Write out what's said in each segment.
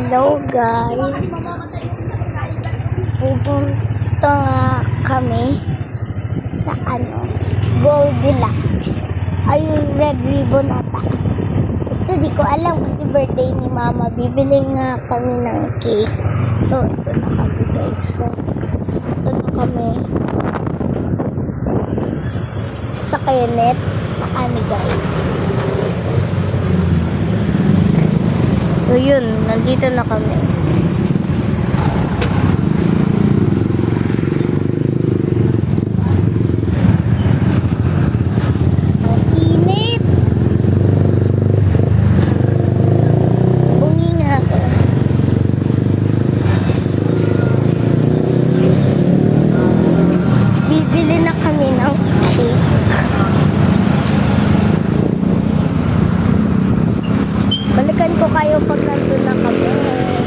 Hello guys, pupunta nga kami sa Goldilocks. Ayun, red ribbon ata. Ito di ko alam kasi birthday ni mama. Bibili nga kami ng cake. So ito na kami guys. So ito na kami sa Kenneth na guys. So yun, nandito na kami. Ang init. Bungi nga ako. Bibili na kami ng cake. Balikan ko kayo pag nandun na kami.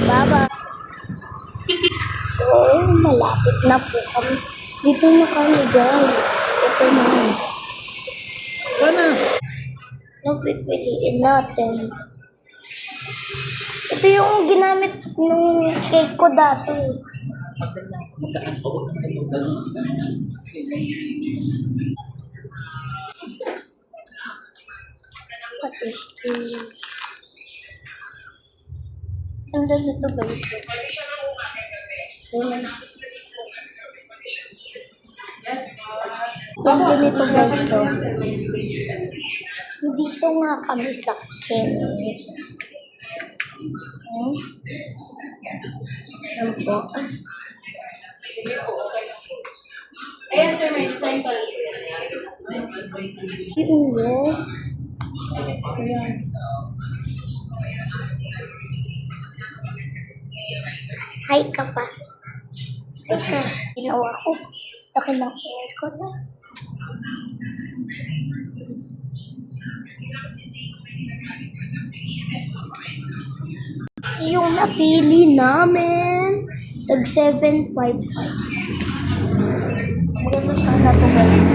Bye-bye. So, malapit na po kami. Dito na kami, guys. Ito na. Ano? Napipiliin natin. Ito yung ginamit ng cake ko dati. Ang ganda ito guys. Ang ganito guys. So, dito nga kami sa Kenneth. Yan po. Ayan sir, may design pa rin. Yun yun. Ayan. Hi ka pa. Hi ka. Ginawa ko. Laki ng aircon na. Yung napili namin, tag 755. Maganda sana ito guys.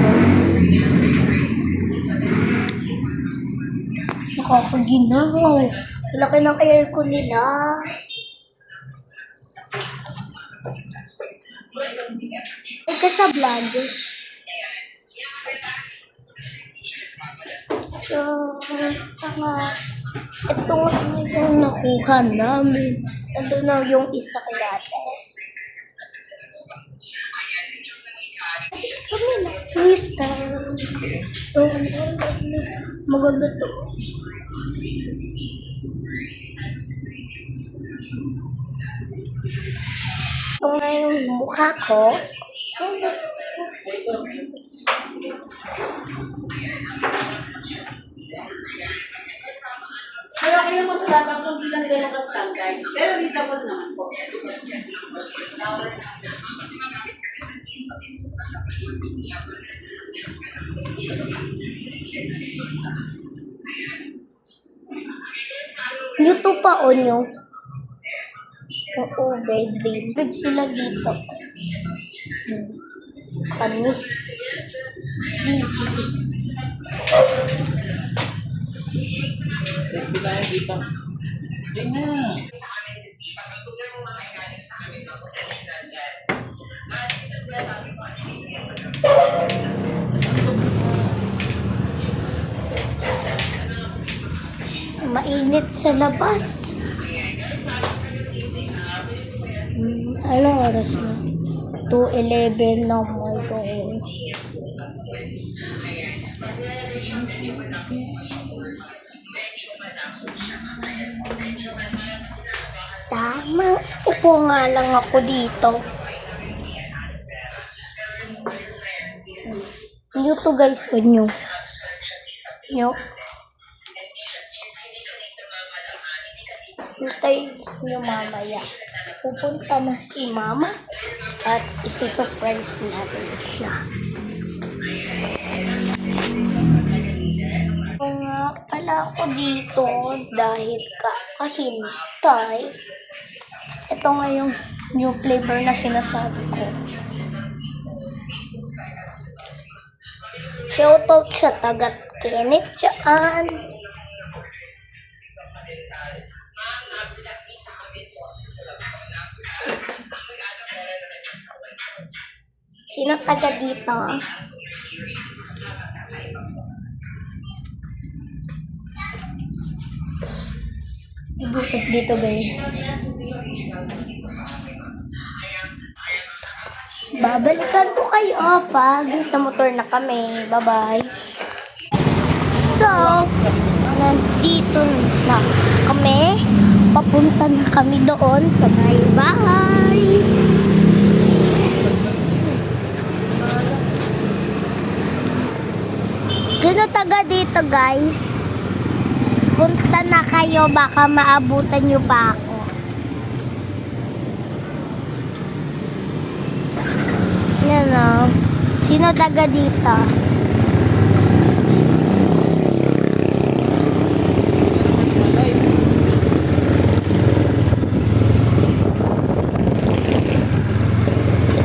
Nakakaginaw. Laki ng aircon nila. Ay ka sa vlog. So, ito nga yung nakuha namin. Ito na yung isa kilate. Kami na. Please, maganda to. Ito nga yung mukha ko. Pero kayo po sa dapat kung bilang gano'n ka-standard. Pero reasonable naman po. Dito pa o nyo. Oo, baby. Big sila dito. Panis. Sexy tayo dito. Yan na. Mainit sa labas. Anong oras na? 2:11 na mo ito. Tama. Upo nga lang ako dito. Nyo to guys. Nyo. Nyo. Hintay nyo mamaya. Pupunta na si mama at isusurprise natin siya. Nga pala ako dito dahil kakahintay. Ito nga yung new flavor na sinasabi ko. Shoutout sa taga Kenneth dyan. Sino taga dito? Bukas dito guys. Babalikan ko kayo pag sa motor na kami. Bye-bye. So, nandito na kami. Papunta na kami doon sa may bahay. Sino taga dito guys? Punta na kayo, baka maabutan nyo pa ako. Yan o. Sino taga dito?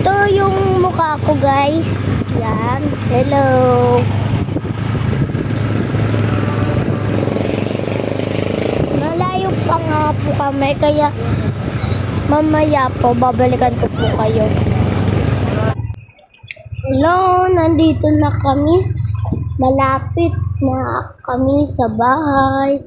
Ito yung mukha ko guys. Yan. Hello. Malayo pa nga po kami, kaya mamaya po babalikan ko po kayo. Hello, nandito na kami. Malapit na kami sa bahay.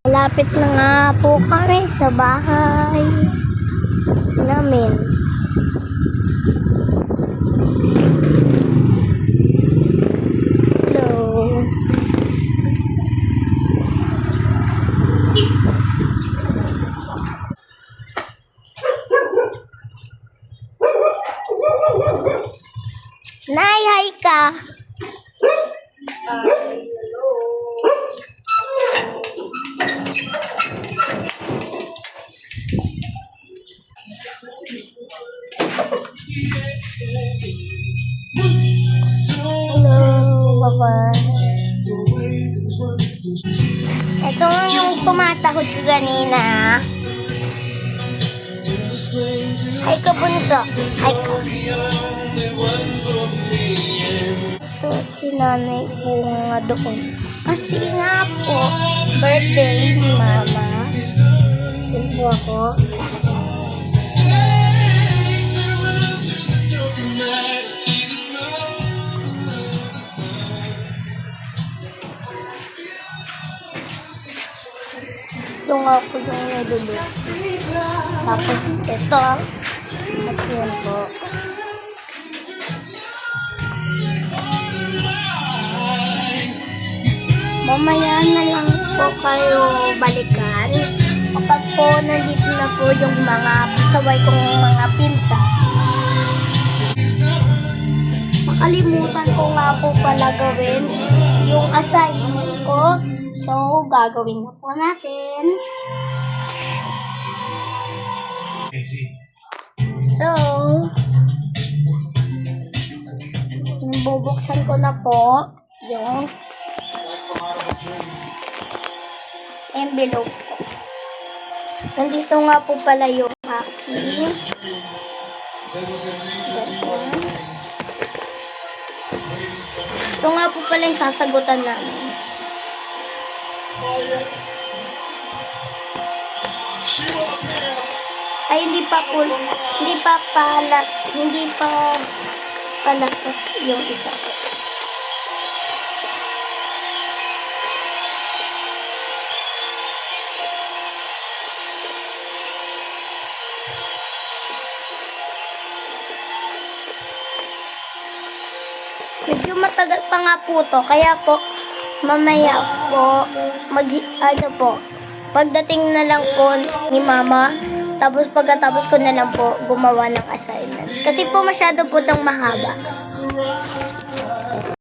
Malapit na nga po kami sa bahay namin. Hello. Nay, hi ka. Hello. Hello, bye-bye. Ito nga yung tumatahod ko kanina. Hi ka, bunso. Hi ka. Ito si nanay po nga doon. Kasi nga po, birthday ni mama. Sino ako? Ito nga po yung nilulus. Tapos ito. At yun po. Mamaya na lang po kayo balikan. Kapag po nandito na po yung mga pasaway kong mga pinsa. Nakalimutan ko nga po pala gawin yung assignment ko. So, gagawin na po natin. So, bubuksan ko na po yung envelope ko. Nandito nga po pala yung aking ito nga po pala yung sasagutan namin. Ay, hindi pa pala yung isa ko. Medyo matagal pa nga po to, kaya po mamaya po pagdating na lang po ni mama, tapos pagkatapos ko na lang po gumawa ng assignment. Kasi po masyado po itong mahaba.